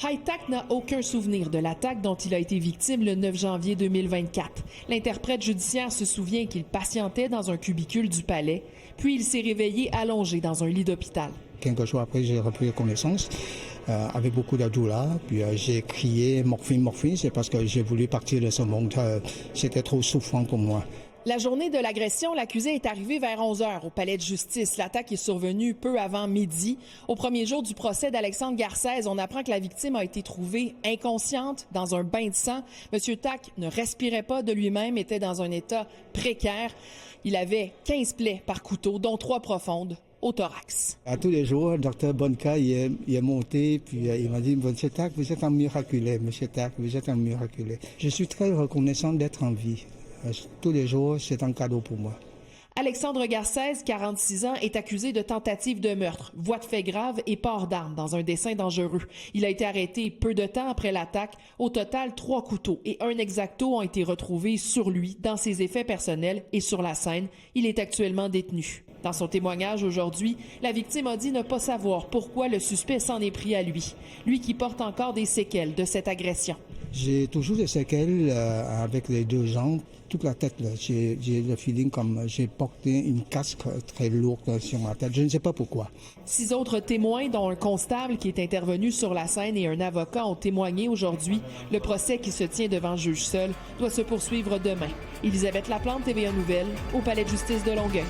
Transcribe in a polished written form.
High-Tac n'a aucun souvenir de l'attaque dont il a été victime le 9 janvier 2024. L'interprète judiciaire se souvient qu'il patientait dans un cubicule du palais, puis il s'est réveillé allongé dans un lit d'hôpital. Quelques jours après, j'ai repris connaissance avec beaucoup de douleur. Puis j'ai crié morphine, morphine. C'est parce que j'ai voulu partir de ce monde. C'était trop souffrant pour moi. La journée de l'agression, l'accusé est arrivé vers 11 h au palais de justice. L'attaque est survenue peu avant midi. Au premier jour du procès d'Alexandre Garcès, on apprend que la victime a été trouvée inconsciente dans un bain de sang. Monsieur Tac ne respirait pas de lui-même, était dans un état précaire. Il avait 15 plaies par couteau, dont 3 profondes au thorax. À tous les jours, le docteur Bonka il est monté, puis il m'a dit « Monsieur Tac, vous êtes un miraculé, Monsieur Tac, vous êtes un miraculé ». Je suis très reconnaissant d'être en vie. Tous les jours, c'est un cadeau pour moi. Alexandre Garcès, 46 ans, est accusé de tentative de meurtre, voie de fait grave et port d'armes dans un dessein dangereux. Il a été arrêté peu de temps après l'attaque. Au total, 3 couteaux et un exacto ont été retrouvés sur lui, dans ses effets personnels et sur la scène. Il est actuellement détenu. Dans son témoignage aujourd'hui, la victime a dit ne pas savoir pourquoi le suspect s'en est pris à lui. Lui qui porte encore des séquelles de cette agression. J'ai toujours des séquelles avec les 2 jambes, toute la tête. J'ai le feeling comme j'ai porté une casque très lourde sur ma tête. Je ne sais pas pourquoi. 6 autres témoins, dont un constable qui est intervenu sur la scène et un avocat, ont témoigné aujourd'hui. Le procès qui se tient devant juge seul doit se poursuivre demain. Élisabeth Laplante, TVA Nouvelles, au Palais de justice de Longueuil.